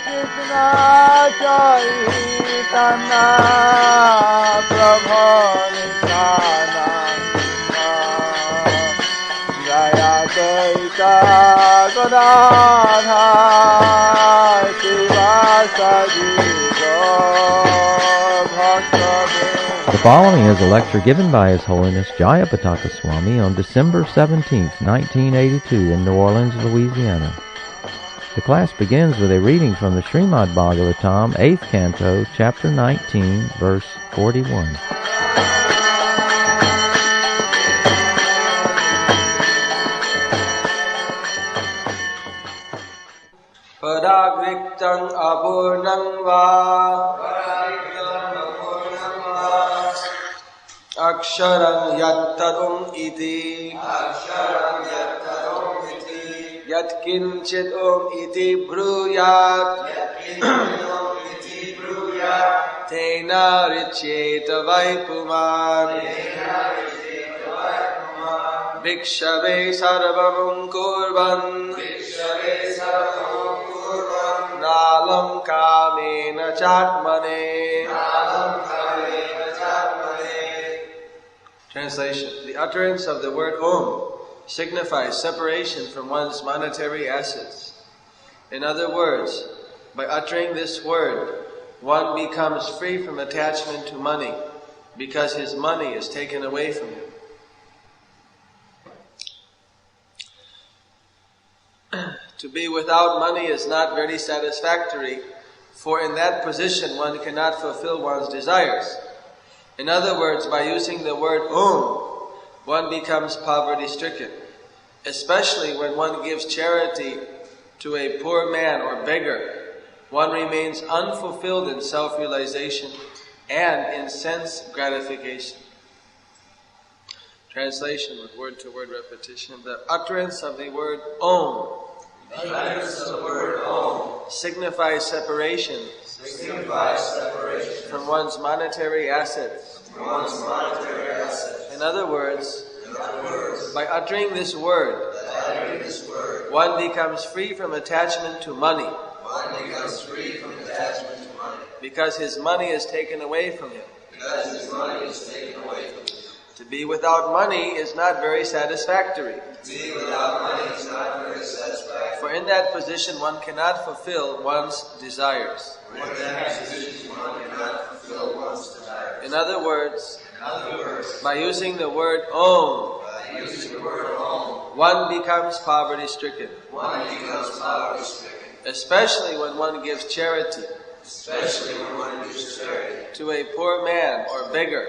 Krishna Chaitanya Prabhu Nityananda Jayapataka Swami Maharaj. The following is a lecture given by His Holiness Jayapataka Swami on December 17, 1982 in New Orleans, Louisiana. The class begins with a reading from the Śrīmad Bhāgavatam, 8th Canto, Chapter 19, verse 41. Paragriktang apurnam va Aksharam yattadum iti Yatkinchit iti bruyat Tena richeta vaipuman Bhikshave sarvamum kurvan Nalam kamena chatmane. Translation. The utterance of the word Om signifies separation from one's monetary assets. In other words, by uttering this word, one becomes free from attachment to money because his money is taken away from him. To be without money is not very satisfactory, for in that position one cannot fulfill one's desires. In other words, by using the word Om, one becomes poverty-stricken, especially when one gives charity to a poor man or beggar. One remains unfulfilled in self-realization and in sense gratification. Translation with word-to-word repetition. The utterance of the word Om signifies separation from one's monetary assets. In other words, by uttering this word, one becomes free from attachment to money because his money is taken away from him. To be without money is not very satisfactory. For in that position one cannot fulfill one's desires. In other words, by using the word Om, one becomes poverty-stricken. Especially when one gives charity to a poor man or beggar.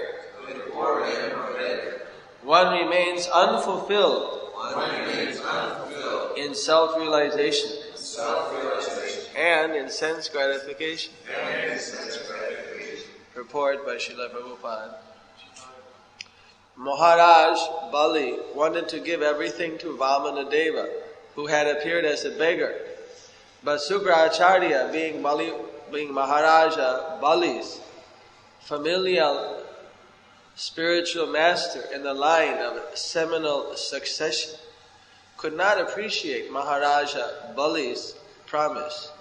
One remains unfulfilled in self-realization and in sense gratification. Report by Srila Prabhupada. Maharaj Bali wanted to give everything to Vamanadeva, who had appeared as a beggar. But Sukracharya, being Maharaja Bali's familial spiritual master in the line of seminal succession, could not appreciate Maharaja Bali's promise.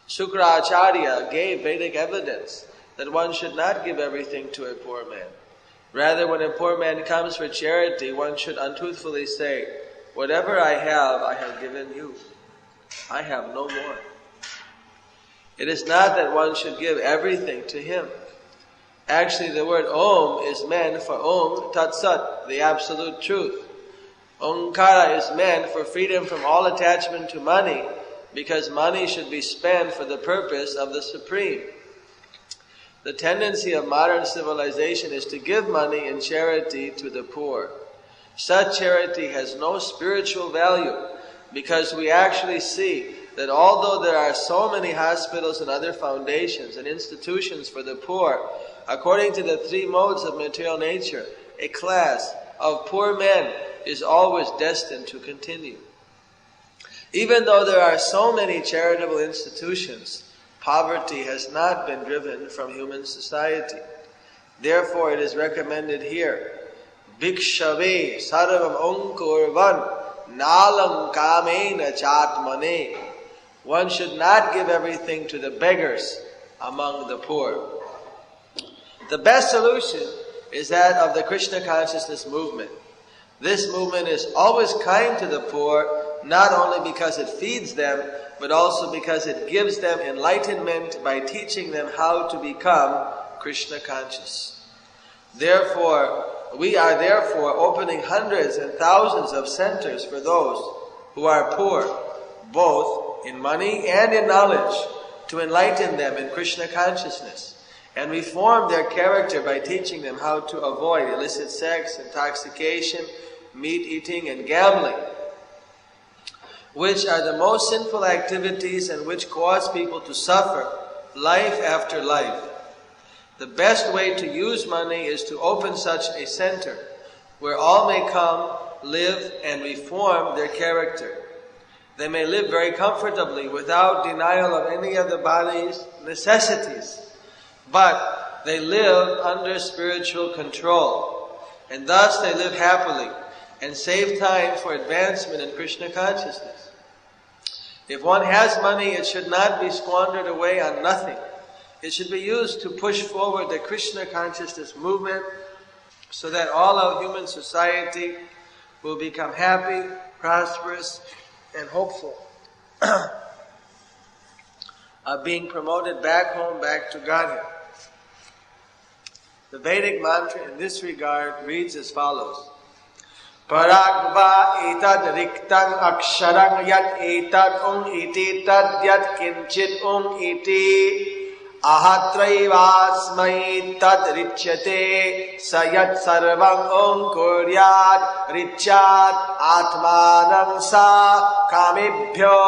Sukracharya gave Vedic evidence that one should not give everything to a poor man. Rather, when a poor man comes for charity, one should untruthfully say, "Whatever I have given you. I have no more." It is not that one should give everything to him. Actually, the word Om is meant for Om Tat Sat, the absolute truth. Omkara is meant for freedom from all attachment to money, because money should be spent for the purpose of the Supreme. The tendency of modern civilization is to give money in charity to the poor. Such charity has no spiritual value, because we actually see that although there are so many hospitals and other foundations and institutions for the poor, according to the three modes of material nature, a class of poor men is always destined to continue. Even though there are so many charitable institutions, poverty has not been driven from human society. Therefore, it is recommended here, Bhikshave sarvam onkurvan nalam kamena chatmane. one should not give everything to the beggars among the poor. The best solution is that of the Krishna consciousness movement. This movement is always kind to the poor, not only because it feeds them, but also because it gives them enlightenment by teaching them how to become Krishna conscious. Therefore, we are opening hundreds and thousands of centers for those who are poor, both in money and in knowledge, to enlighten them in Krishna consciousness and reform their character by teaching them how to avoid illicit sex, intoxication, meat eating, and gambling, which are the most sinful activities and which cause people to suffer life after life. The best way to use money is to open such a center where all may come, live, and reform their character. They may live very comfortably without denial of any of the body's necessities, but they live under spiritual control, and thus they live happily and save time for advancement in Krishna consciousness. If one has money, it should not be squandered away on nothing. It should be used to push forward the Krishna consciousness movement so that all of human society will become happy, prosperous, and hopeful of being promoted back home, back to Godhead. The Vedic mantra in this regard reads as follows. Paragva etad riktang aksharang yat etad iti tad yat kinchit iti ahatraivasmai tad richyate sayat sarvam kuryat richat atmanang sa kamibhyo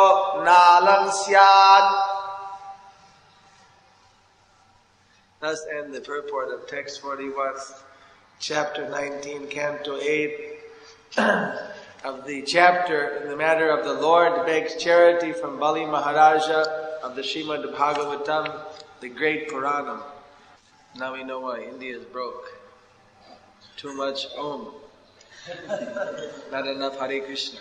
nalang syat. Thus end the purport of text 41, chapter 19, canto 8, of the chapter in the matter of the Lord begs charity from Bali Maharaja of the Śrīmad Bhāgavatam, the great Puranam. Now we know why India is broke. Too much Om. Not enough Hare Krishna.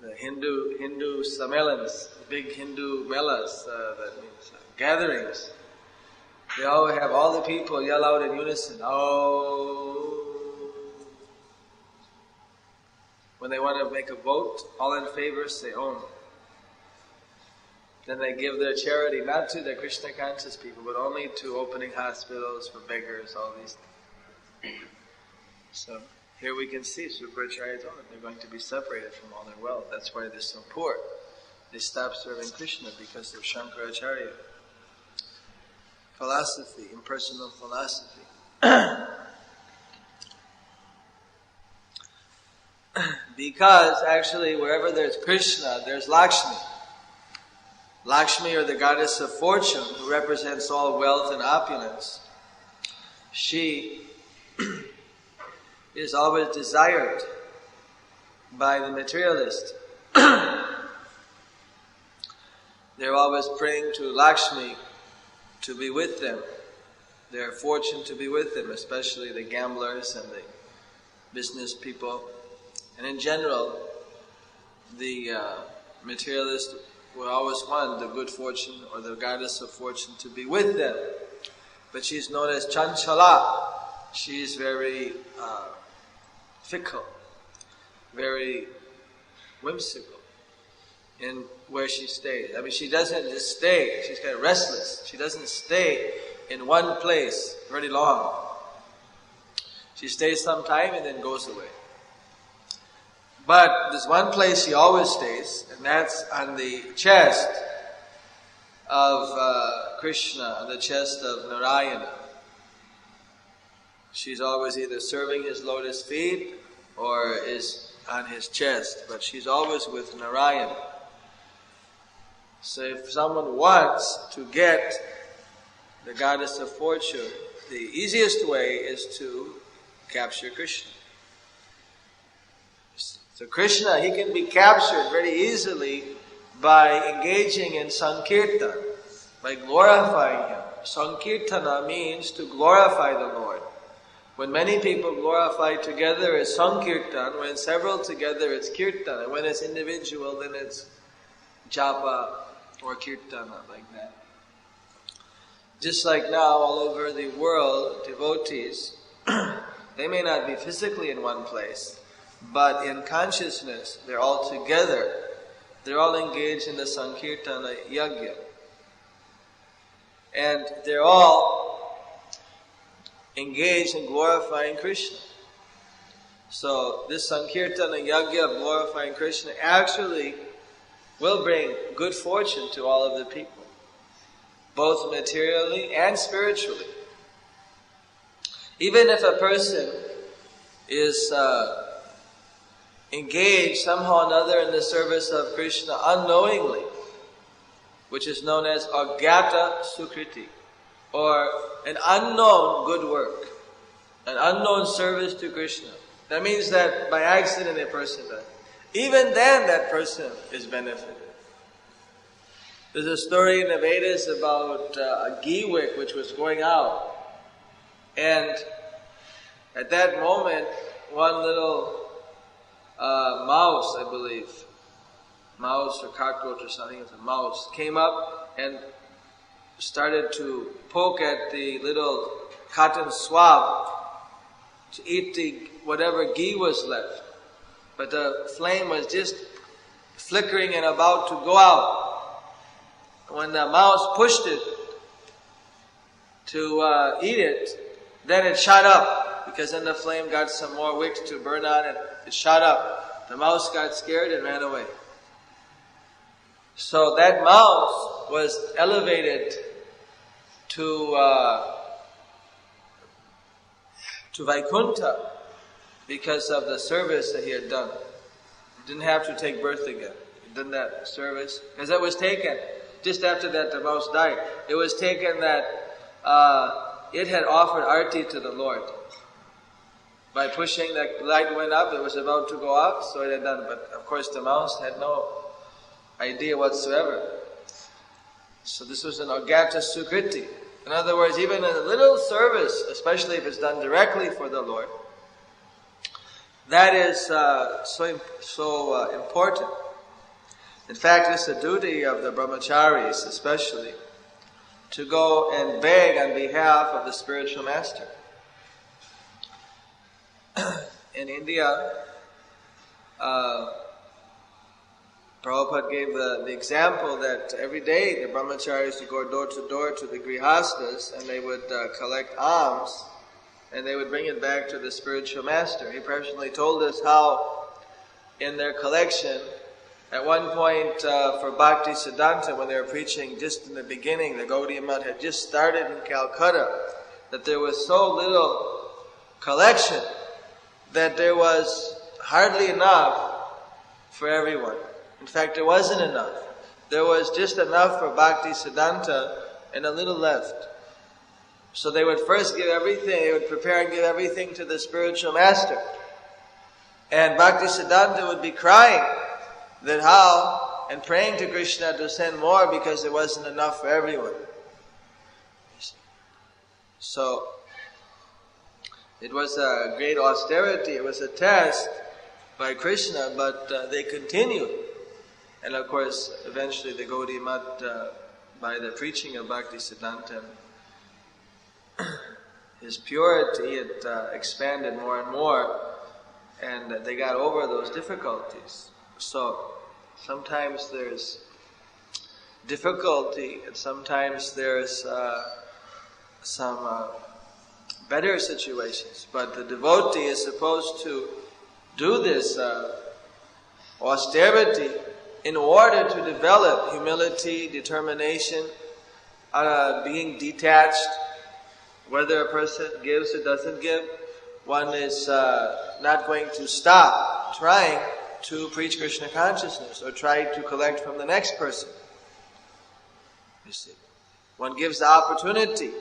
The Hindu sammelans, big Hindu melas, that means gatherings. They all have all the people yell out in unison, oh. When they want to make a vote, all in favor say Om. Then they give their charity not to the Krishna conscious people, but only to opening hospitals for beggars, all these things. So here we can see Supracharya's own. They're going to be separated from all their wealth. That's why they're so poor. They stop serving Krishna because of Shankaracharya. Philosophy, impersonal philosophy. Because actually wherever there's Krishna, there's Lakshmi. Lakshmi, or the goddess of fortune, who represents all wealth and opulence. She is always desired by the materialist. They're always praying to Lakshmi to be with them, their fortune to be with them, especially the gamblers and the business people. And in general, the materialist will always want the good fortune or the goddess of fortune to be with them. But she's known as Chanchala. She's very fickle, very whimsical in where she stays. I mean, she doesn't just stay. She's kind of restless. She doesn't stay in one place very long. She stays some time and then goes away. But there's one place she always stays, and that's on the chest of Krishna, on the chest of Narayana. She's always either serving his lotus feet or is on his chest, but she's always with Narayana. So if someone wants to get the goddess of fortune, the easiest way is to capture Krishna. So Krishna, he can be captured very easily by engaging in Sankirtan, by glorifying him. Sankirtana means to glorify the Lord. When many people glorify together, it's sankirtan. When several together, it's kirtan. And when it's individual, then it's japa or kirtana, like that. Just like now, all over the world, devotees, they may not be physically in one place, but in consciousness, they're all together. They're all engaged in the sankirtana yajna. And they're all engaged in glorifying Krishna. So this Sankirtana Yajna of glorifying Krishna actually will bring good fortune to all of the people, both materially and spiritually. Even if a person is engaged somehow or another in the service of Krishna unknowingly, which is known as agyata sukriti, or an unknown good work, an unknown service to Krishna. That means that by accident a person does. Even then that person is benefited. There's a story in the Vedas about a ghee wick which was going out. And at that moment, one little mouse, I believe, mouse or cockroach or something, it was a mouse, came up and started to poke at the little cotton swab to eat the whatever ghee was left. But the flame was just flickering and about to go out. When the mouse pushed it to eat it, then it shot up, because then the flame got some more wicks to burn on and it shot up. The mouse got scared and ran away. So that mouse was elevated to Vaikuntha because of the service that he had done. He didn't have to take birth again. He did that service. Because it was taken, just after that the mouse died, it was taken that it had offered arti to the Lord. By pushing, the light went up, it was about to go up, so it had done. But of course the mouse had no idea whatsoever. So this was an agyata sukriti. In other words, even in a little service, especially if it's done directly for the Lord, that is so important. In fact, it's a duty of the brahmacharis especially to go and beg on behalf of the spiritual master. In India, Prabhupada gave the example that every day the brahmacharis would go door to the grihastas and they would collect alms and they would bring it back to the spiritual master. He personally told us how in their collection, at one point for Bhakti Siddhanta, when they were preaching just in the beginning, the Gaudiya Math had just started in Calcutta, that there was so little collection that there was hardly enough for everyone. In fact, there wasn't enough. There was just enough for Bhakti Siddhanta and a little left. So they would first give everything, they would prepare and give everything to the spiritual master. And Bhakti Siddhanta would be crying that how, and praying to Krishna to send more because there wasn't enough for everyone. So, it was a great austerity, it was a test by Krishna, but they continued. And of course, eventually the Gaudiya Math, by the preaching of Bhakti Siddhanta, his purity, it expanded more and more, and they got over those difficulties. So, sometimes there's difficulty, and sometimes there's some better situations. But the devotee is supposed to do this austerity in order to develop humility, determination, being detached. Whether a person gives or doesn't give, one is not going to stop trying to preach Krishna consciousness or try to collect from the next person. You see, one gives the opportunity.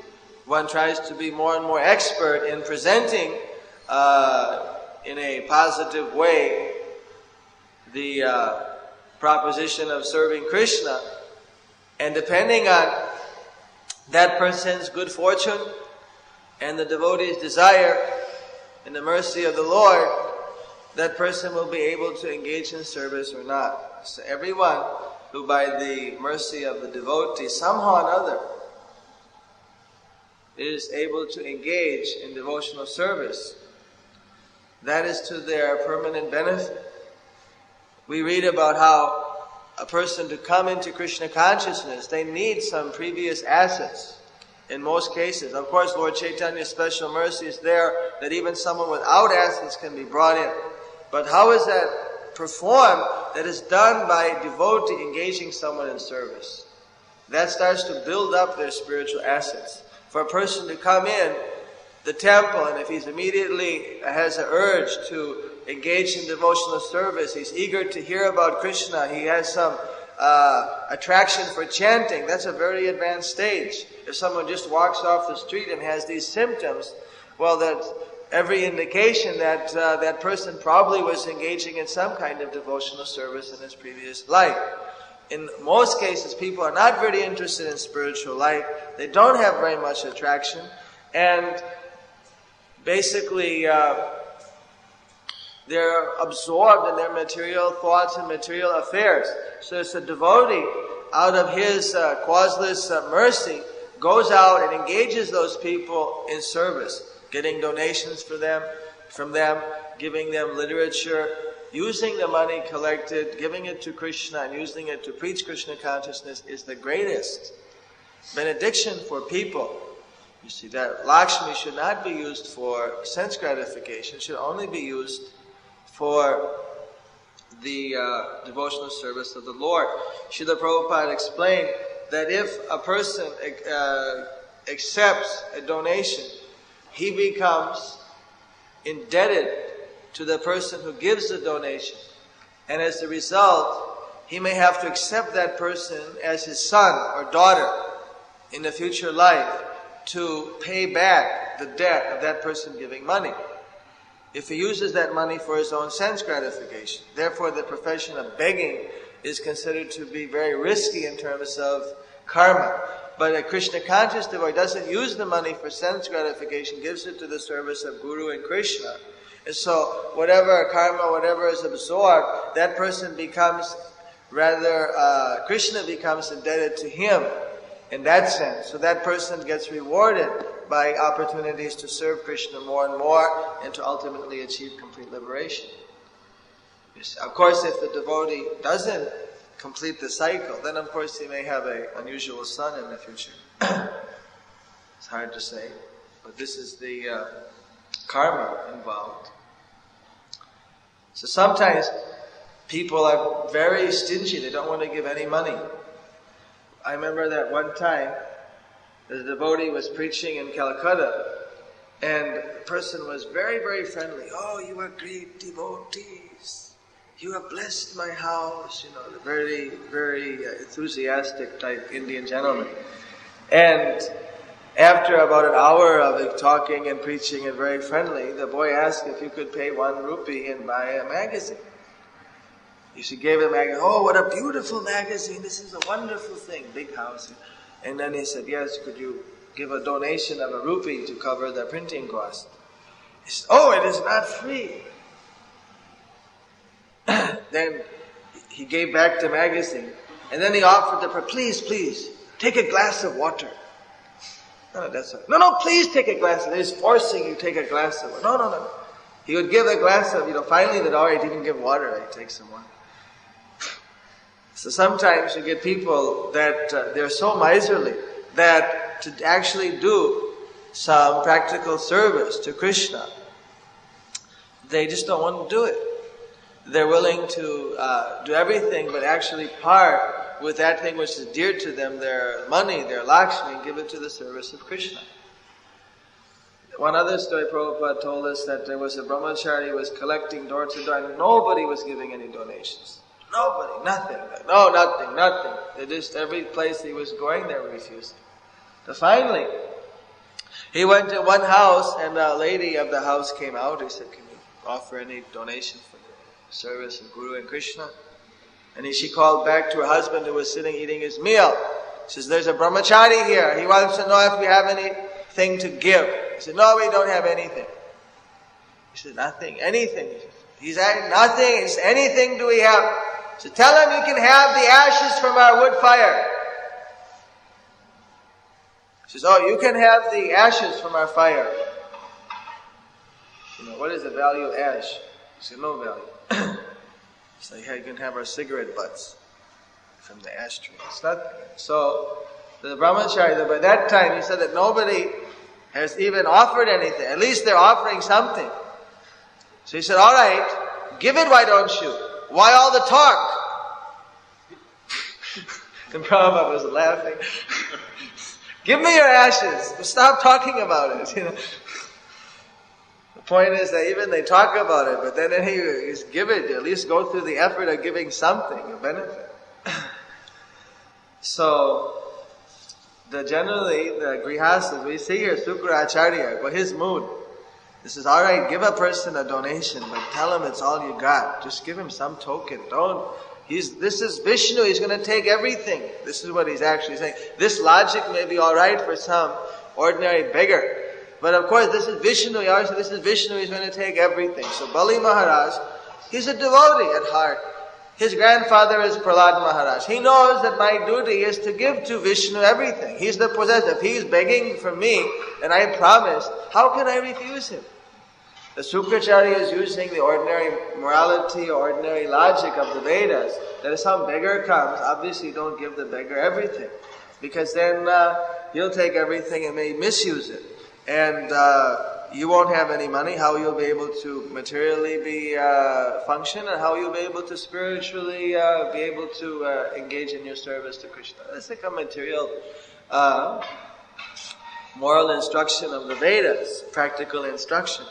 One tries to be more and more expert in presenting in a positive way the proposition of serving Krishna. And depending on that person's good fortune and the devotee's desire, in the mercy of the Lord, that person will be able to engage in service or not. So everyone who by the mercy of the devotee somehow or another is able to engage in devotional service, that is to their permanent benefit. We read about how a person to come into Krishna consciousness, they need some previous assets. In most cases, of course, Lord Chaitanya's special mercy is there that even someone without assets can be brought in. But how is that performed? That is done by a devotee engaging someone in service. That starts to build up their spiritual assets. For a person to come in the temple, and if he's immediately has an urge to engage in devotional service, he's eager to hear about Krishna, he has some attraction for chanting, that's a very advanced stage. If someone just walks off the street and has these symptoms, well, that's every indication that that person probably was engaging in some kind of devotional service in his previous life. In most cases, people are not very interested in spiritual life. They don't have very much attraction. And basically, they're absorbed in their material thoughts and material affairs. So it's a devotee, out of his causeless mercy, goes out and engages those people in service, getting donations from them, giving them literature, using the money collected, giving it to Krishna and using it to preach Krishna consciousness is the greatest benediction for people. You see that Lakshmi should not be used for sense gratification, it should only be used for the devotional service of the Lord. Srila Prabhupada explained that if a person accepts a donation, he becomes indebted to the person who gives the donation. And as a result, he may have to accept that person as his son or daughter in the future life to pay back the debt of that person giving money, if he uses that money for his own sense gratification. Therefore, the profession of begging is considered to be very risky in terms of karma. But a Krishna conscious devotee doesn't use the money for sense gratification, gives it to the service of Guru and Krishna. And so, whatever karma, whatever is absorbed, that person becomes, Krishna becomes indebted to him in that sense. So that person gets rewarded by opportunities to serve Krishna more and more and to ultimately achieve complete liberation. Of course, if the devotee doesn't complete the cycle, then of course he may have an unusual son in the future. It's hard to say, but this is the karma involved. So sometimes people are very stingy, they don't want to give any money. I remember that one time the devotee was preaching in Calcutta and the person was very, very friendly. Oh, you are great devotees. You have blessed my house. You know, the very, very enthusiastic type Indian gentleman. And after about an hour of it, talking and preaching and very friendly, the boy asked if you could pay 1 rupee and buy a magazine. She gave him a magazine. Oh, what a beautiful magazine. This is a wonderful thing. Big house. And then he said, yes, could you give a donation of 1 rupee to cover the printing cost? He said, oh, it is not free. Then he gave back the magazine. And then he offered the person, please, take a glass of water. No, that's all. No, please take a glass of water. He's forcing you to take a glass of water. No. He would give a glass of, finally the Lord didn't give water, he takes some water. So sometimes you get people that they're so miserly that to actually do some practical service to Krishna, they just don't want to do it. They're willing to do everything but actually part with that thing which is dear to them, their money, their Lakshmi, and give it to the service of Krishna. One other story Prabhupada told us that there was a brahmachari who was collecting door to door and nobody was giving any donations. Nobody, nothing. No, nothing. They just, every place he was going, they were refusing. So finally, he went to one house and the lady of the house came out. He said, can you offer any donation for the service of Guru and Krishna? And she called back to her husband who was sitting eating his meal. She says, there's a brahmachari here. He wants to know if we have anything to give. He said, no, we don't have anything. said, nothing, anything. He's at nothing, it's anything do we have. So tell him you can have the ashes from our wood fire. He says, oh, you can have the ashes from our fire. What is the value of ash? He said, no value. It's like, yeah, you can have our cigarette butts from the ashtray. It's nothing. So, the brahmachari, by that time, he said that nobody has even offered anything. At least they're offering something. So he said, all right, give it, why don't you? Why all the talk? And Prabhupada was laughing. Give me your ashes. Stop talking about it. The point is that even they talk about it, but then you give it, at least go through the effort of giving something, a benefit. So, generally, the grihastas, we see here Sukracharya, but his mood, this is alright, give a person a donation, but tell him it's all you got. Just give him some token. This is Vishnu, he's going to take everything. This is what he's actually saying. This logic may be alright for some ordinary beggar. But of course, this is Vishnu. He always said, this is Vishnu, he's going to take everything. So Bali Maharaj, he's a devotee at heart. His grandfather is Prahlad Maharaj. He knows that my duty is to give to Vishnu everything. He's the possessor. If he's begging from me, and I promise, how can I refuse him? The Sukracharya is using the ordinary morality, ordinary logic of the Vedas. That if some beggar comes, obviously don't give the beggar everything. Because then he'll take everything and may misuse it. And you won't have any money. How you'll be able to materially be function, and how you'll be able to spiritually be able to engage in your service to Krishna. That's like a material moral instruction of the Vedas, practical instruction.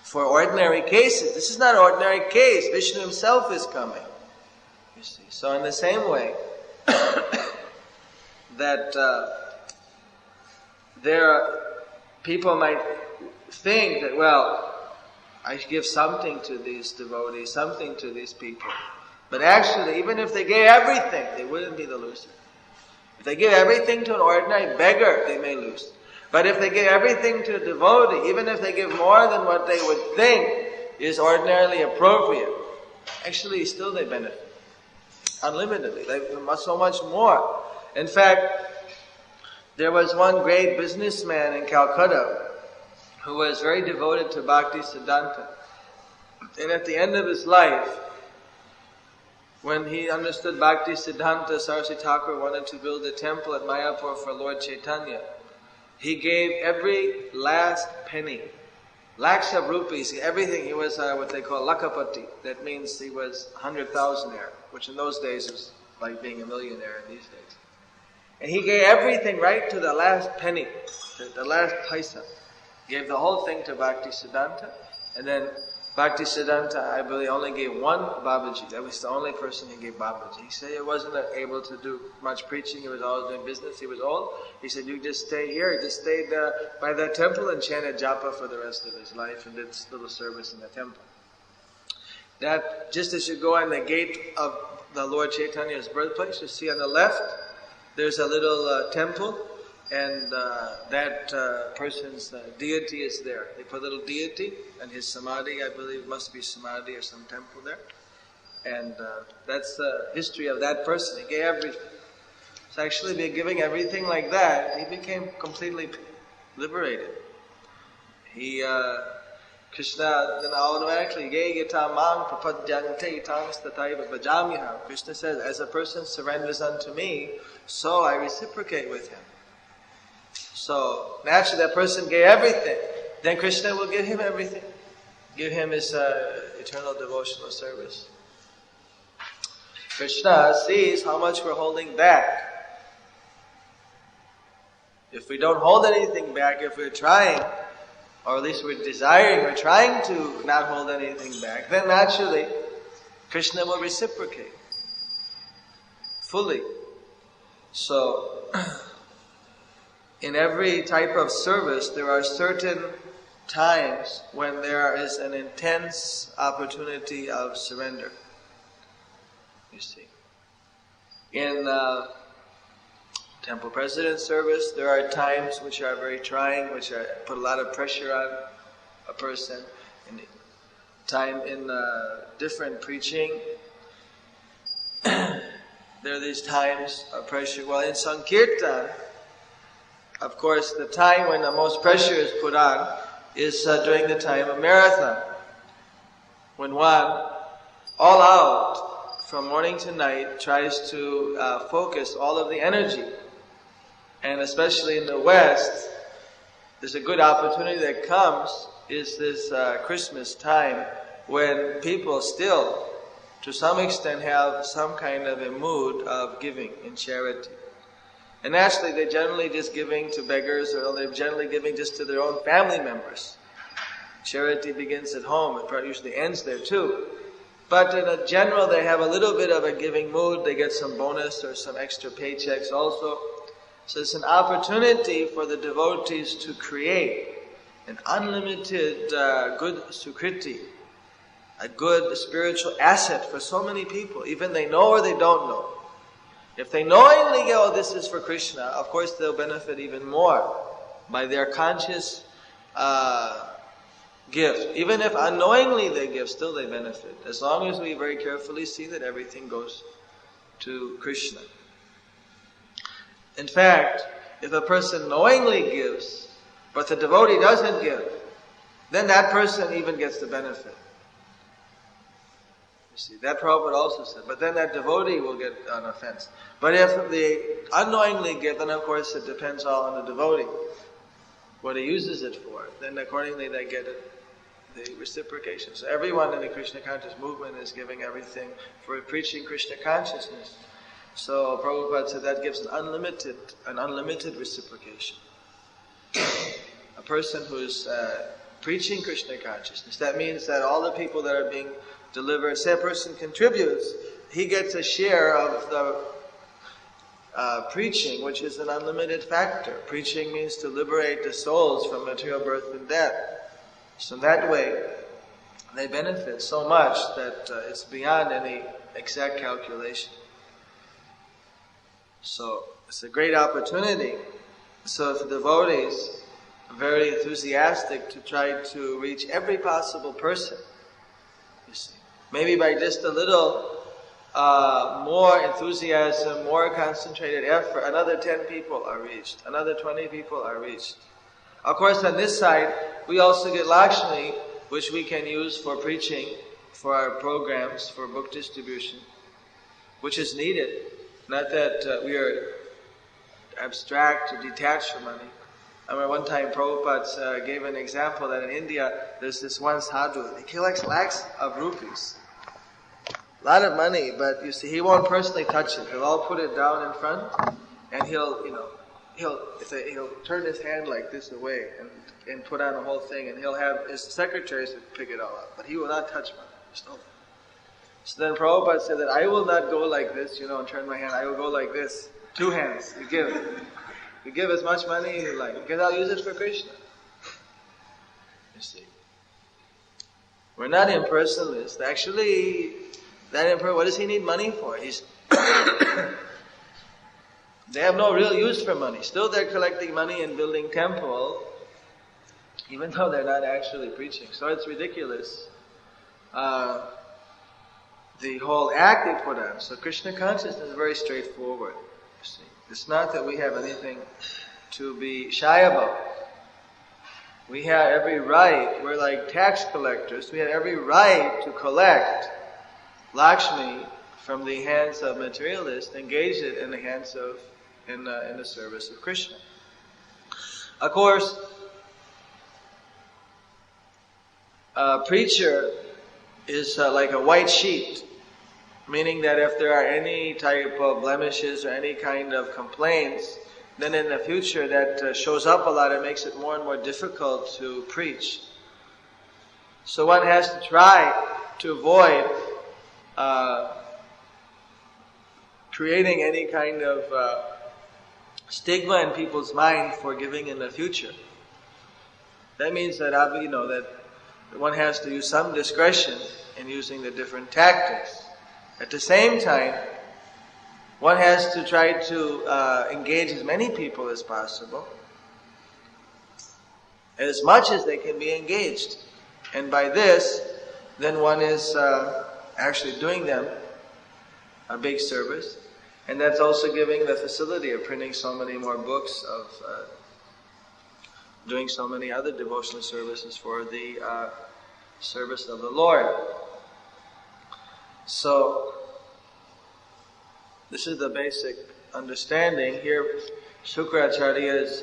For ordinary cases, this is not an ordinary case. Vishnu himself is coming. You see. So in the same way that people might think that, well, I should give something to these devotees, something to these people. But actually, even if they gave everything, they wouldn't be the loser. If they give everything to an ordinary beggar, they may lose. But if they give everything to a devotee, even if they give more than what they would think is ordinarily appropriate, actually still they benefit. Unlimitedly. They so much more. In fact, there was one great businessman in Calcutta who was very devoted to Bhakti Siddhanta. And at the end of his life, when he understood Bhakti Siddhanta, Saraswati Thakur wanted to build a temple at Mayapur for Lord Chaitanya. He gave every last penny, lakhs of rupees, everything. He was what they call lakapati. That means he was 100,000-aire, which in those days was like being a millionaire in these days. And he gave everything right to the last penny, the last paisa. Gave the whole thing to Bhakti Siddhanta, and then Bhakti Siddhanta, I believe, only gave one Babaji. That was the only person he gave Babaji. He said he wasn't able to do much preaching. He was always doing business. He was old. He said, you just stay here. He just stayed by that temple and chanted japa for the rest of his life and did little service in the temple. That, just as you go on the gate of the Lord Chaitanya's birthplace, you see on the left, there's a little temple, and that person's deity is there. They put a little deity, and his samadhi, I believe, must be samadhi or some temple there. And that's the history of that person. He gave everything. So actually, by giving everything like that, he became completely liberated. Krishna then automatically, Krishna says, as a person surrenders unto me, so I reciprocate with him. So, naturally that person gave everything. Then Krishna will give him everything. Give him his eternal devotional service. Krishna sees how much we're holding back. If we don't hold anything back, if we're trying, or at least we're trying to not hold anything back, then naturally Krishna will reciprocate fully. So, in every type of service, there are certain times when there is an intense opportunity of surrender. You see. In temple president service, there are times which are very trying, which put a lot of pressure on a person. any time in different preaching. There are these times of pressure. Well, in Sankirtan, of course, the time when the most pressure is put on is during the time of marathon, when one, all out, from morning to night, tries to focus all of the energy. And especially in the West, there's a good opportunity that comes, is this Christmas time, when people still, to some extent, have some kind of a mood of giving in charity. And actually, they're generally just giving to beggars, or they're generally giving just to their own family members. Charity begins at home. It usually ends there too. But in a general, they have a little bit of a giving mood. They get some bonus or some extra paychecks also. So it's an opportunity for the devotees to create an unlimited good sukriti, a good spiritual asset for so many people, even they know or they don't know. If they knowingly go, oh, this is for Krishna, of course they'll benefit even more by their conscious gift. Even if unknowingly they give, still they benefit, as long as we very carefully see that everything goes to Krishna. In fact, if a person knowingly gives, but the devotee doesn't give, then that person even gets the benefit. You see, that Prabhupada also said, but then that devotee will get an offense. But if they unknowingly give, then of course it depends all on the devotee, what he uses it for. Then accordingly they get the reciprocation. So everyone in the Krishna conscious movement is giving everything for preaching Krishna consciousness. So Prabhupada said that gives an unlimited reciprocation. A person who's preaching Krishna consciousness, that means that all the people that are being delivered, say a person contributes, he gets a share of the preaching, which is an unlimited factor. Preaching means to liberate the souls from material birth and death. So that way, they benefit so much that it's beyond any exact calculation. So it's a great opportunity. So if the devotees are very enthusiastic to try to reach every possible person, you see, maybe by just a little more enthusiasm, more concentrated effort, another 10 people are reached, another 20 people are reached. Of course, on this side, we also get Lakshmi, which we can use for preaching, for our programs, for book distribution, which is needed. Not that we are abstract or detached from money. I remember one time Prabhupada gave an example that in India there's this one sadhu. He collects lakhs of rupees. A lot of money, but you see, he won't personally touch it. He'll all put it down in front, and he'll turn his hand like this away and put on the whole thing, and he'll have his secretaries pick it all up. But he will not touch money. So then Prabhupada said that I will not go like this, and turn my hand. I will go like this. 2 hands. You give. You give as much money as you like, because I'll use it for Krishna. You see. We're not impersonalists. Actually, what does he need money for? They have no real use for money. Still they're collecting money and building temple, even though they're not actually preaching. So it's ridiculous. The whole act they put on. So Krishna consciousness is very straightforward. You see. It's not that we have anything to be shy about. We have every right, we're like tax collectors, we have every right to collect Lakshmi from the hands of materialists, engage it in the hands of, in the service of Krishna. Of course, a preacher is like a white sheet, meaning that if there are any type of blemishes or any kind of complaints, then in the future that shows up a lot, it makes it more and more difficult to preach. So one has to try to avoid creating any kind of stigma in people's mind for giving in the future. That means that that one has to use some discretion in using the different tactics. At the same time, one has to try to engage as many people as possible, as much as they can be engaged. And by this, then one is actually doing them a big service. And that's also giving the facility of printing so many more books, of doing so many other devotional services for the service of the Lord. So, this is the basic understanding. Here, Shukracharya is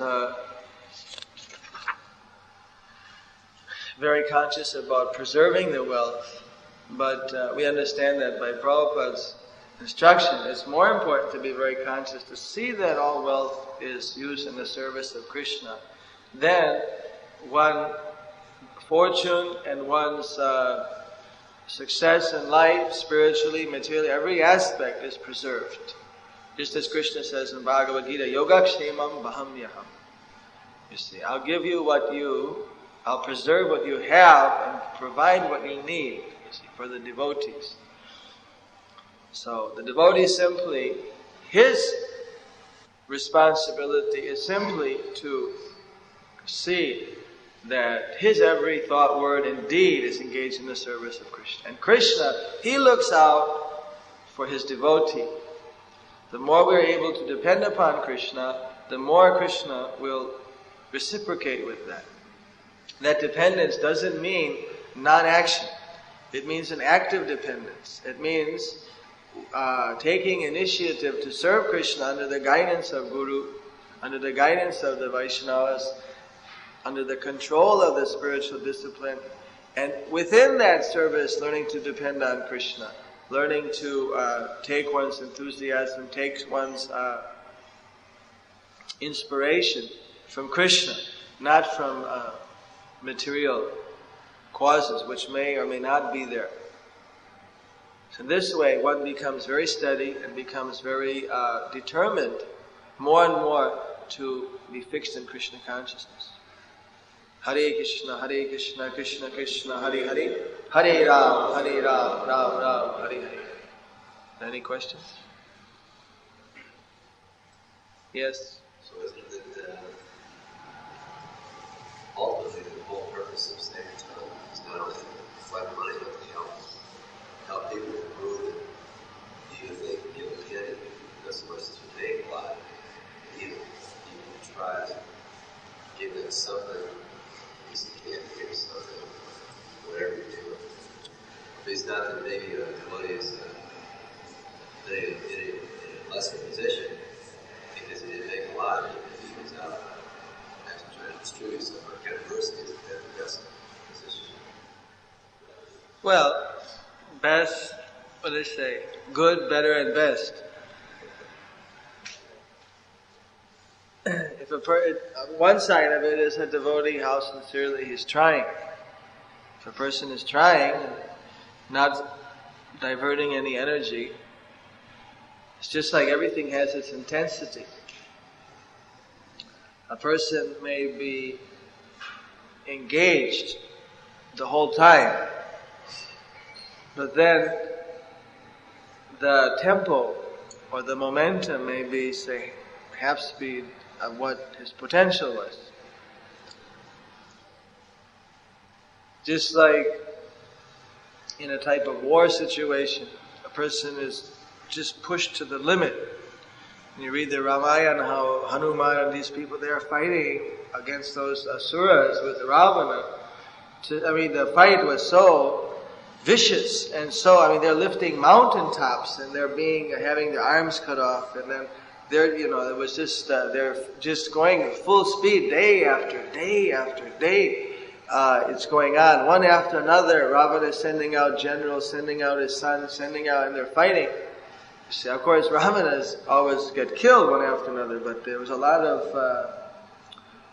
very conscious about preserving the wealth, but we understand that by Prabhupada's instruction, it's more important to be very conscious to see that all wealth is used in the service of Krishna. Then, one fortune and one's success in life, spiritually, materially, every aspect is preserved. Just as Krishna says in Bhagavad Gita, Yogakshemam Bahamyaham. You see, I'll preserve what you have and provide what you need, you see, for the devotees. So the devotee simply, his responsibility is simply to see that his every thought, word, and deed is engaged in the service of Krishna. And Krishna, he looks out for his devotee. The more we're able to depend upon Krishna, the more Krishna will reciprocate with that. That dependence doesn't mean non-action. It means an active dependence. It means taking initiative to serve Krishna under the guidance of Guru, under the guidance of the Vaishnavas, under the control of the spiritual discipline, and within that service learning to depend on Krishna, learning to take one's enthusiasm, take one's inspiration from Krishna, not from material causes which may or may not be there. So this way one becomes very steady and becomes very determined more and more to be fixed in Krishna consciousness. Hare Krishna, Krishna Krishna, Hare Hare, Hare Ram, Ram Ram, Hare Hare. Any questions? Yes? So isn't it ultimately the whole purpose of staying time is not only to collect money, but to help people improve, even if they can give a penny, not so much as you make a lot, even you try to give them something, at least you can't give something, whatever you do. But it's not that maybe a devotee is in a lesser position because he didn't make a lot, he was out actually trying to distribute some kind of mercy is the best position. Well, best, what do they say? Good, better, and best. If one side of it is a devotee, how sincerely he's trying. If a person is trying and not diverting any energy, it's just like everything has its intensity. A person may be engaged the whole time, but then the tempo or the momentum may be, say, half speed of what his potential was. Just like in a type of war situation, a person is just pushed to the limit. And you read the Ramayana, how Hanuman and these people, they are fighting against those asuras with Ravana. The fight was so vicious, and so, they're lifting mountaintops, and they're having their arms cut off, and then they're just going full speed day after day after day. It's going on, one after another. Ravana is sending out generals, sending out his sons, and they're fighting. You see, of course, Ravanas always get killed one after another, but there was a lot of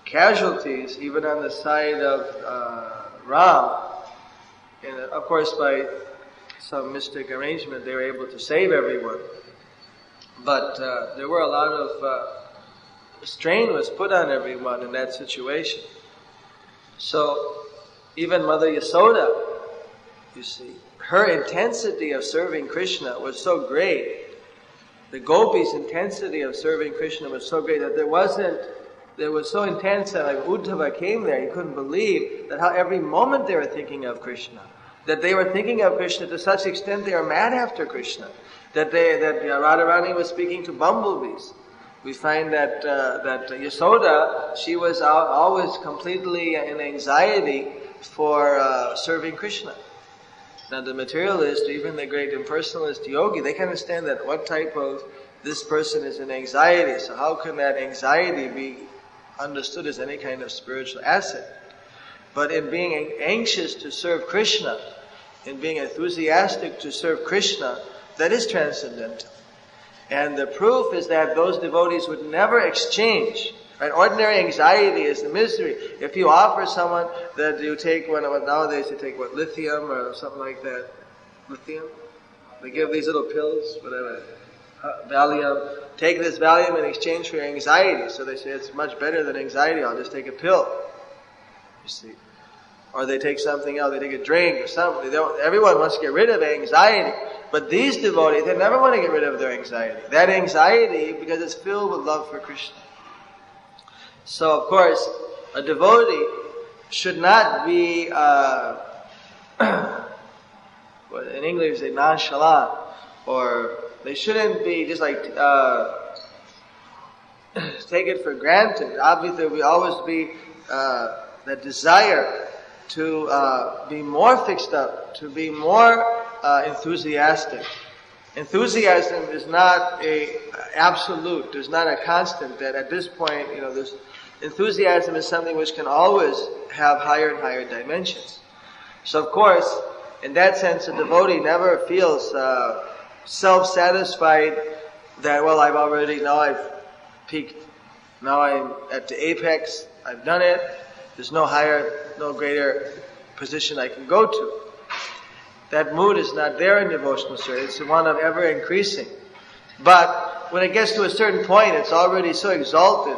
casualties, even on the side of Ram. And of course, by some mystic arrangement, they were able to save everyone. But there were a lot of strain was put on everyone in that situation. So even Mother Yasoda, you see, her intensity of serving Krishna was so great. The gopis' intensity of serving Krishna was so great that there wasn't It was so intense that like Uddhava came there, he couldn't believe that how every moment they were thinking of Krishna. That they were thinking of Krishna to such extent they were mad after Krishna. That Radharani was speaking to bumblebees. We find that Yasoda, she was always completely in anxiety for serving Krishna. Now the materialist, even the great impersonalist yogi, they can understand that what type of this person is in anxiety. So how can that anxiety be understood as any kind of spiritual asset? But in being anxious to serve Krishna, in being enthusiastic to serve Krishna, that is transcendental. And the proof is that those devotees would never exchange. Right? Ordinary anxiety is the misery. If you offer someone that you take nowadays they take lithium or something like that. Lithium? They give these little pills, whatever. Valium. Take this Valium in exchange for your anxiety. So they say it's much better than anxiety. I'll just take a pill. You see. Or they take something else. They take a drink or something. Everyone wants to get rid of anxiety. But these devotees, they never want to get rid of their anxiety. That anxiety, because it's filled with love for Krishna. So, of course, a devotee should not be, in English they say nonchalant, or they shouldn't be just like, take it for granted. Obviously, there will always be that desire to be more fixed up, to be more enthusiastic. Enthusiasm is not a absolute, there's not a constant that at this point, there's enthusiasm is something which can always have higher and higher dimensions. So of course, in that sense, a devotee never feels self-satisfied that, I've peaked, now I'm at the apex, I've done it, there's no greater position I can go to. That mood is not there in devotional service, it's one of ever increasing. But when it gets to a certain point, it's already so exalted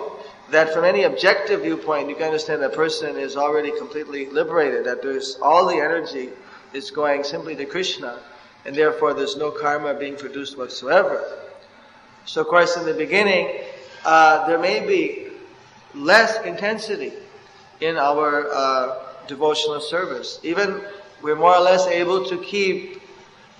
that from any objective viewpoint, you can understand that person is already completely liberated, that there's all the energy is going simply to Krishna, and therefore there's no karma being produced whatsoever. So of course in the beginning, there may be less intensity in our devotional service. Even we're more or less able to keep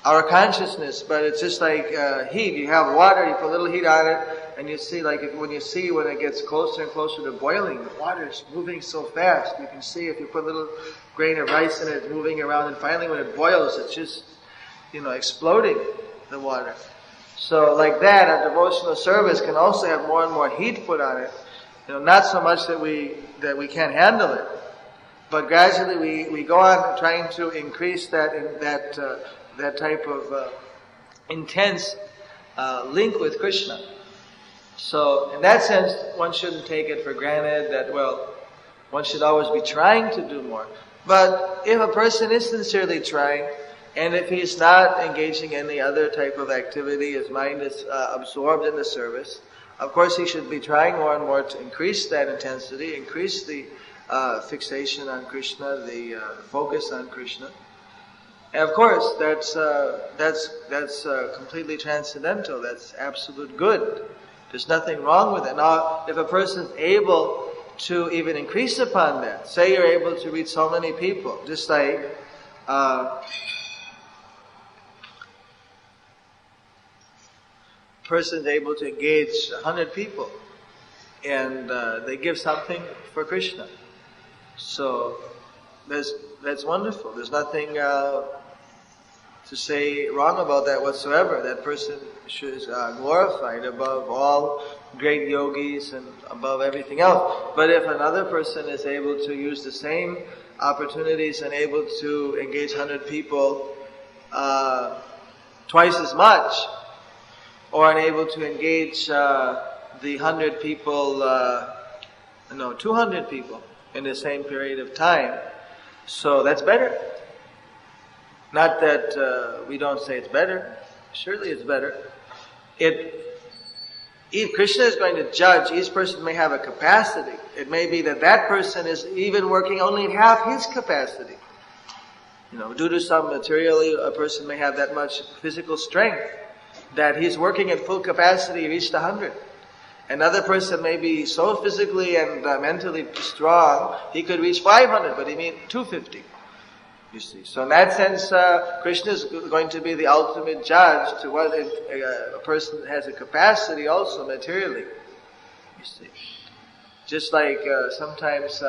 our consciousness, but it's just like heat. You have water, you put a little heat on it, and you see when it gets closer and closer to boiling, the water is moving so fast. You can see if you put a little grain of rice in it, it's moving around, and finally when it boils, it's just, exploding the water. So like that, our devotional service can also have more and more heat put on it. Not so much that we can't handle it, but gradually we go on trying to increase that type of intense link with Krishna. So in that sense, one shouldn't take it for granted that, one should always be trying to do more. But if a person is sincerely trying, and if he's not engaging in any other type of activity, his mind is absorbed in the service, of course he should be trying more and more to increase that intensity, increase the fixation on Krishna, the focus on Krishna. And of course, that's completely transcendental. That's absolute good. There's nothing wrong with it. Now, if a person's able to even increase upon that, say you're able to reach so many people, just like person's able to engage 100 people, and they give something for Krishna. So that's wonderful. There's nothing to say wrong about that whatsoever. That person is glorified above all great yogis and above everything else. But if another person is able to use the same opportunities and able to engage 100 people twice as much, or unable to engage the 100 people, 200 people in the same period of time, so that's better. Not that we don't say it's better. Surely it's better. If Krishna is going to judge, each person may have a capacity. It may be that person is even working only at half his capacity. Due to some materially, a person may have that much physical strength that he's working at full capacity, he reached 100. Another person may be so physically and mentally strong, he could reach 500, but he needs 250. You see. So in that sense, Krishna is going to be the ultimate judge to what a person has a capacity also materially. You see. Just like sometimes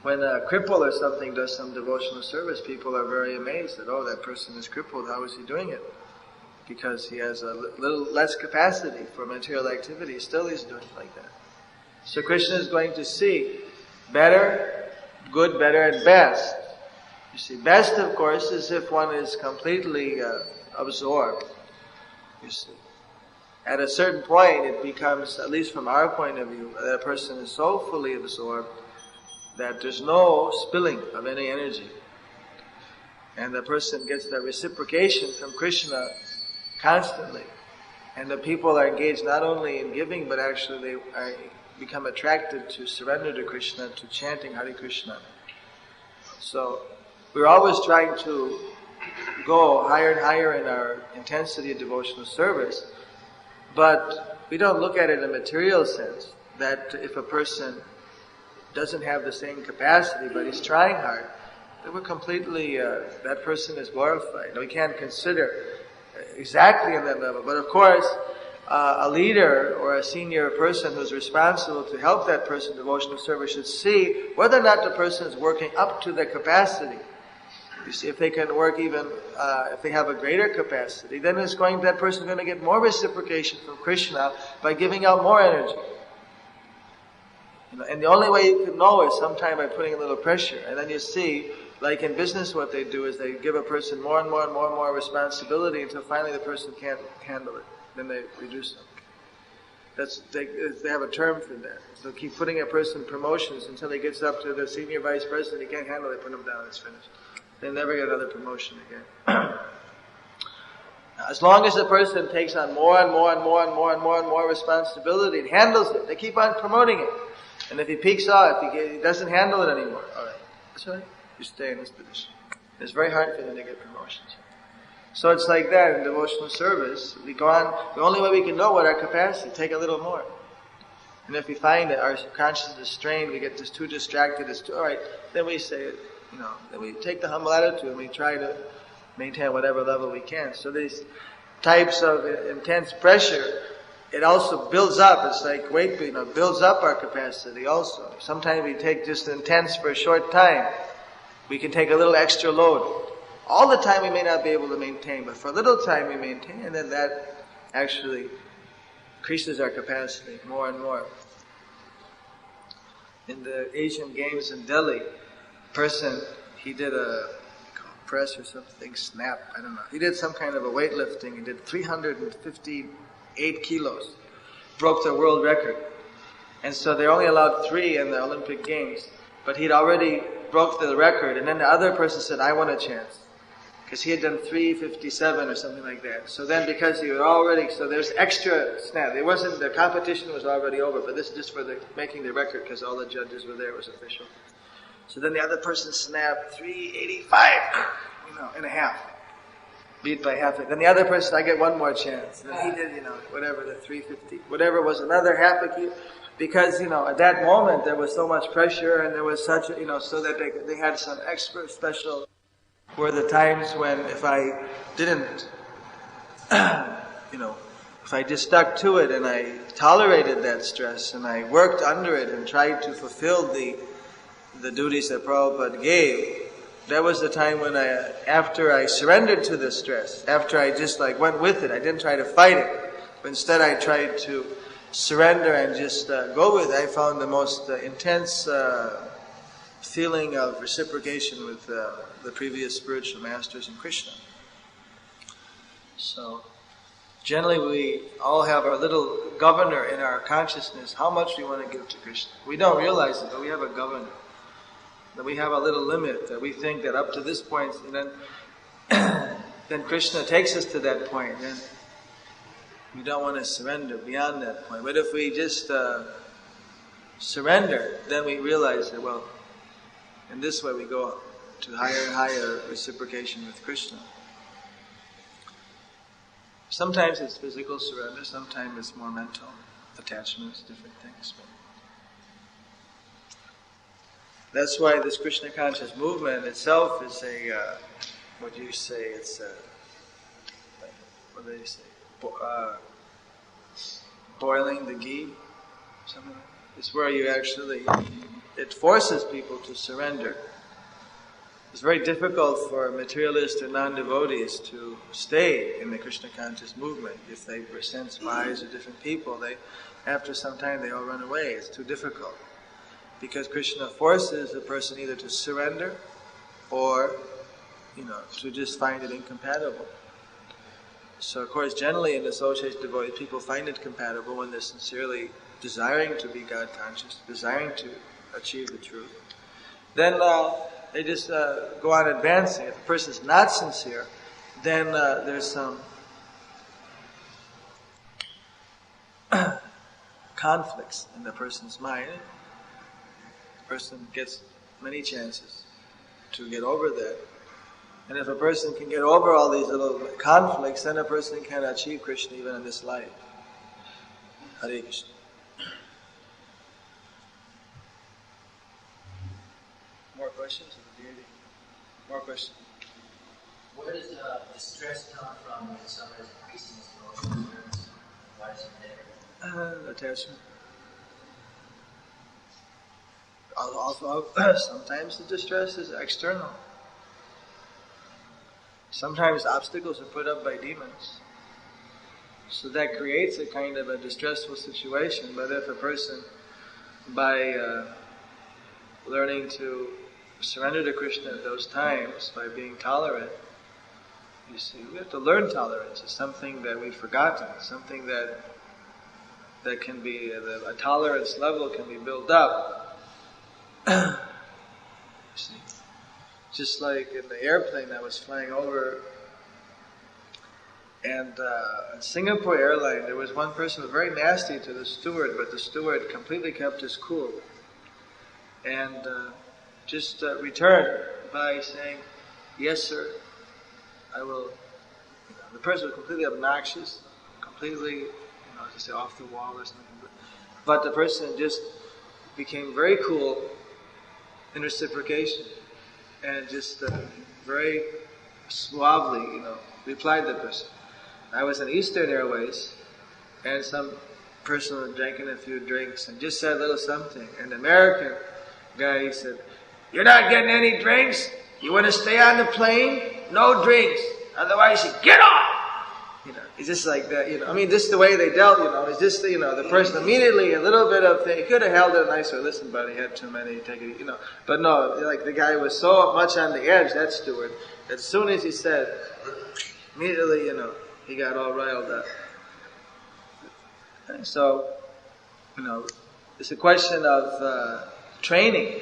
when a cripple or something does some devotional service, people are very amazed that, oh, that person is crippled, how is he doing it? Because he has a little less capacity for material activity, still he's doing it like that. So Krishna is going to see better, good, better, and best. You see, best of course is if one is completely absorbed. You see. At a certain point it becomes, at least from our point of view, that a person is so fully absorbed that there's no spilling of any energy. And the person gets that reciprocation from Krishna constantly. And the people are engaged not only in giving, but actually they become attracted to surrender to Krishna, to chanting Hare Krishna. So we're always trying to go higher and higher in our intensity of devotional service, but we don't look at it in a material sense, that if a person doesn't have the same capacity, but he's trying hard, then we're completely, that person is glorified. We can't consider exactly on that level, but of course, a leader or a senior person who's responsible to help that person devotional service should see whether or not the person is working up to their capacity. You see, if they can work even, if they have a greater capacity, then that person is going to get more reciprocation from Krishna by giving out more energy. And the only way you can know is sometime by putting a little pressure. And then you see, like in business, what they do is they give a person more and more and more and more responsibility until finally the person can't handle it. Then they reduce them. They have a term for that. So keep putting a person in promotions until he gets up to the senior vice president. He can't handle it, put him down, it's finished. They'll never get another promotion again. As long as the person takes on more and more and more and more and more and more responsibility and handles it, they keep on promoting it. And if he peaks off, he doesn't handle it anymore. Alright, that's right. You stay in this position. It's very hard for them to get promotions. So it's like that in devotional service. We go on, the only way we can know what our capacity, take a little more. And if we find that our consciousness is strained, we get too distracted, alright, then we say, then we take the humble attitude and we try to maintain whatever level we can. So these types of intense pressure, it also builds up. It's like weight, builds up our capacity also. Sometimes we take just intense for a short time. We can take a little extra load. All the time we may not be able to maintain, but for a little time we maintain, and then that actually increases our capacity more and more. In the Asian Games in Delhi, person, he did a press or something, snap, I don't know. He did some kind of a weightlifting. He did 358 kilos. Broke the world record. And so they're only allowed 3 in the Olympic Games. But he'd already broke the record. And then the other person said, I want a chance. Because he had done 357 or something like that. So then because he was already, so there's extra snap. The competition was already over. But this is just for making the record because all the judges were there. It was official. So then the other person snapped 385, and a half. Beat by half. Then the other person, I get one more chance. And he did, whatever, the 350, whatever was another half a kilo. Because, at that moment there was so much pressure and there was such, so that they had some extra special, were the times when if I didn't, if I just stuck to it and I tolerated that stress and I worked under it and tried to fulfill the duties that Prabhupada gave, that was the time when after I surrendered to the stress, after I just went with it, I didn't try to fight it, but instead I tried to surrender and just go with it, I found the most intense feeling of reciprocation with the previous spiritual masters and Krishna. So, generally we all have our little governor in our consciousness, how much we want to give to Krishna. We don't realize it, but we have a governor. That we have a little limit, that we think that up to this point, and then Krishna takes us to that point, and we don't want to surrender beyond that point. But if we just surrender, then we realize that, well, in this way we go to higher and higher reciprocation with Krishna. Sometimes it's physical surrender, sometimes it's more mental attachments, different things. That's why this Krishna conscious movement itself is a, what do you say, it's a, what do you say, boiling the ghee, something like that. It's where you actually, it forces people to surrender. It's very difficult for materialists or non-devotees to stay in the Krishna conscious movement. If they sense wise or different people, after some time they all run away. It's too difficult. Because Krishna forces a person either to surrender or, to just find it incompatible. So of course, generally in the association of devotees, people find it compatible when they're sincerely desiring to be God conscious, desiring to achieve the truth. Then they just go on advancing. If a person is not sincere, then there's some conflicts in the person's mind. The person gets many chances to get over that. And if a person can get over all these little conflicts, then a person can achieve Krishna even in this life. Hare Krishna. More questions? More questions? Where does the stress come from when someone is increasing his emotional stress? Why is it there? Attachment. Also, sometimes the distress is external. Sometimes obstacles are put up by demons. So that creates a kind of a distressful situation. But if a person, by learning to surrender to Krishna at those times, by being tolerant, you see, we have to learn tolerance. It's something that we've forgotten. It's something that can be, a tolerance level can be built up. You see, just like in the airplane I was flying over, and in Singapore Airline, there was one person who was very nasty to the steward, but the steward completely kept his cool, and just returned by saying, "Yes, sir, I will." The person was completely obnoxious, completely, to say off the wall or something. But the person just became very cool in reciprocation, and just very suavely, replied to the person. I was in Eastern Airways, and some person was drinking a few drinks and just said a little something. And the American guy, he said, "You're not getting any drinks? You want to stay on the plane? No drinks. Otherwise you get off!" It's just like that, this is the way they dealt, it's just, the person immediately, a little bit of thing, he could have held it nicer, listen, buddy, he had too many, take it, but no, like the guy was so much on the edge, that steward, that as soon as he said, immediately, he got all riled up. And so, it's a question of training.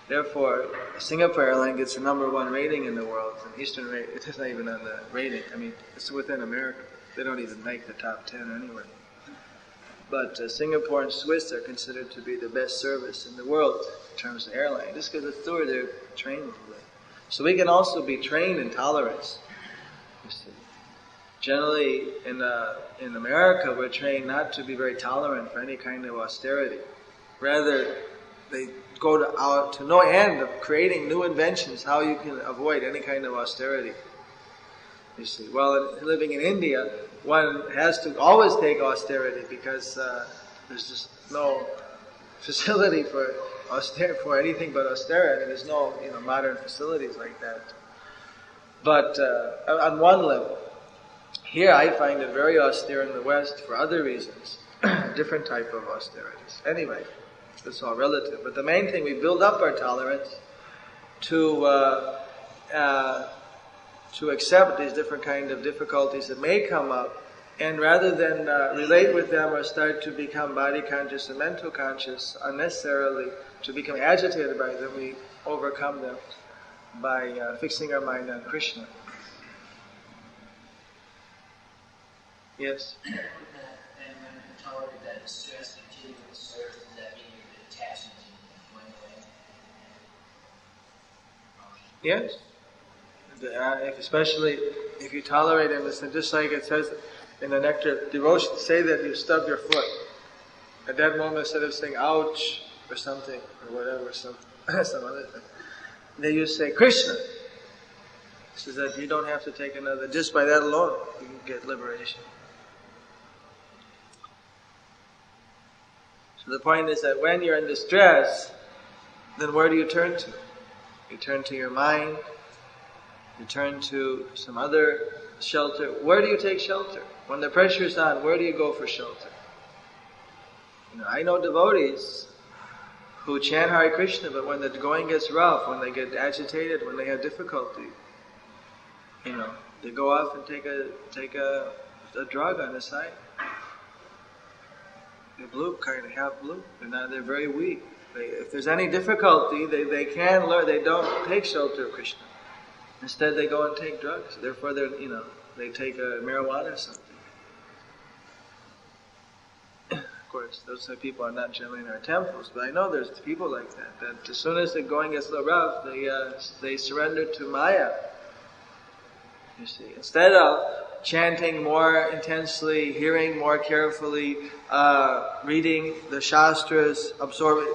Therefore, Singapore Airlines gets the #1 rating in the world. And Eastern rate, it's not even on the rating. It's within America. They don't even make the top 10 anyway. But Singapore and Swiss are considered to be the best service in the world in terms of airline. Just because the steward, they're trained for that. So we can also be trained in tolerance. You see. Generally, in America, we're trained not to be very tolerant for any kind of austerity. Rather, they go to no end of creating new inventions how you can avoid any kind of austerity. You see, well, living in India, one has to always take austerity because there's just no facility for anything but austerity. There's no modern facilities like that. But on one level, here I find it very austere in the West for other reasons, different type of austerities. Anyway. It's all relative. But the main thing, we build up our tolerance to accept these different kind of difficulties that may come up, and rather than relate with them or start to become body conscious and mental conscious unnecessarily, to become agitated by them, we overcome them by fixing our mind on Krishna. Yes? And when you tolerate that stress continuing to serve, does that mean your attachment went away? Yes. Especially if you tolerate him, it's just like it says in the Nectar of Devotion, say that you stub your foot. At that moment, instead of saying ouch or something or whatever, some other thing, then you say Krishna. So that you don't have to take another. Just by that alone, you can get liberation. So the point is that when you're in distress, then where do you turn to? You turn to your mind. You turn to some other shelter. Where do you take shelter? When the pressure's on, where do you go for shelter? I know devotees who chant Hare Krishna, but when the going gets rough, when they get agitated, when they have difficulty, they go off and take a drug on the side. They're blue, kind of half blue. They're very weak. If there's any difficulty, they can learn. They don't take shelter of Krishna. Instead, they go and take drugs. Therefore, they take marijuana or something. Of course, those people are not generally in our temples, but I know there's people like that. That as soon as the going gets a little rough, they surrender to Maya. You see, instead of chanting more intensely, hearing more carefully, reading the Shastras,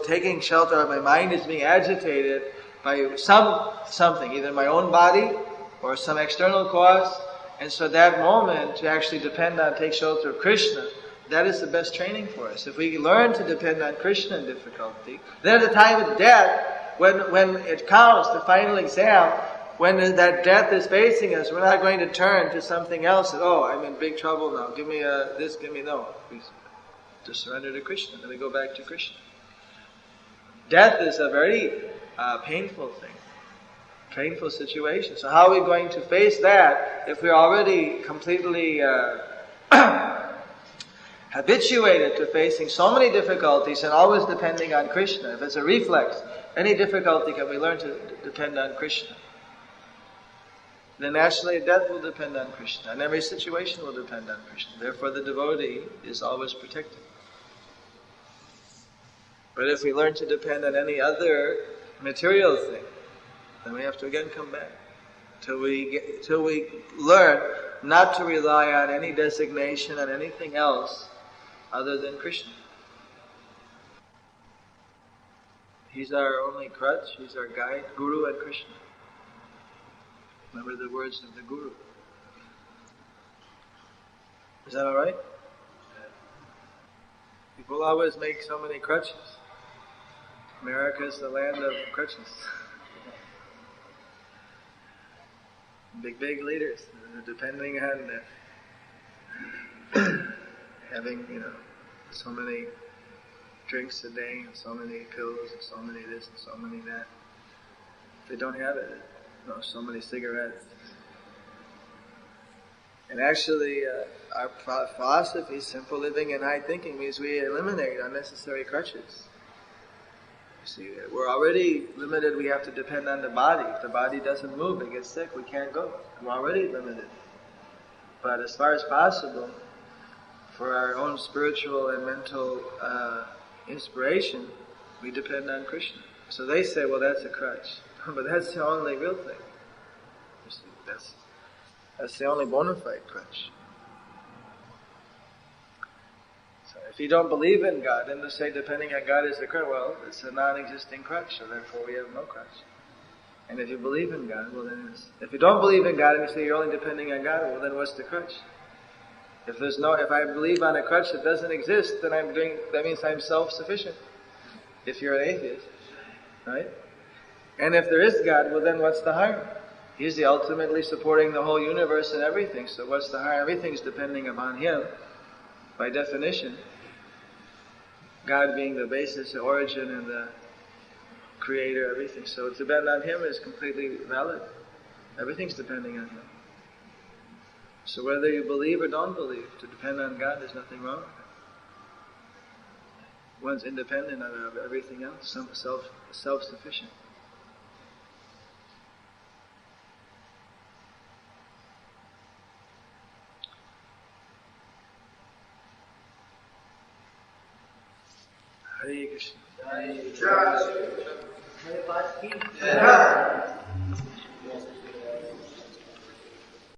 taking shelter. My mind is being agitated by something, either my own body or some external cause. And so that moment to actually depend on, take shelter of Krishna, that is the best training for us. If we learn to depend on Krishna in difficulty, then at the time of death, when it comes, the final exam, when that death is facing us, we're not going to turn to something else. I'm in big trouble now. Give me this, give me no. We just surrender to Krishna. Then we go back to Krishna. Death is a very painful thing. Painful situation. So how are we going to face that if we're already completely habituated to facing so many difficulties and always depending on Krishna? If it's a reflex, any difficulty, can we learn to depend on Krishna? Then naturally death will depend on Krishna, and every situation will depend on Krishna. Therefore the devotee is always protected. But if we learn to depend on any other material thing, then we have to again come back till we learn not to rely on any designation, on anything else other than Krishna. He's our only crutch, He's our guide, Guru and Krishna. Remember the words of the Guru. Is that alright? People always make so many crutches. America is the land of crutches. Big leaders, depending on having, so many drinks a day, and so many pills, and so many this, and so many that. If they don't have it, so many cigarettes. And actually, our philosophy, simple living and high thinking, means we eliminate unnecessary crutches. See, we're already limited. We have to depend on the body. If the body doesn't move, it gets sick, we can't go. We're already limited. But as far as possible, for our own spiritual and mental inspiration, we depend on Krishna. So they say, well, that's a crutch. But that's the only real thing. You see, that's the only bona fide crutch. If you don't believe in God, then to say depending on God is the crutch, well, it's a non-existing crutch, so therefore we have no crutch. And if you believe in God, well then if you don't believe in God and you say you're only depending on God, well then what's the crutch? If I believe on a crutch that doesn't exist, then that means I'm self-sufficient. If you're an atheist, right? And if there is God, well then what's the harm? He's ultimately supporting the whole universe and everything, so what's the harm? Everything's depending upon Him, by definition. God being the basis, the origin, and the creator, everything. So to depend on Him is completely valid. Everything's depending on Him. So whether you believe or don't believe, to depend on God, there's nothing wrong with it. One's independent of everything else, self-sufficient. Hare Krishna. Hare Krishna.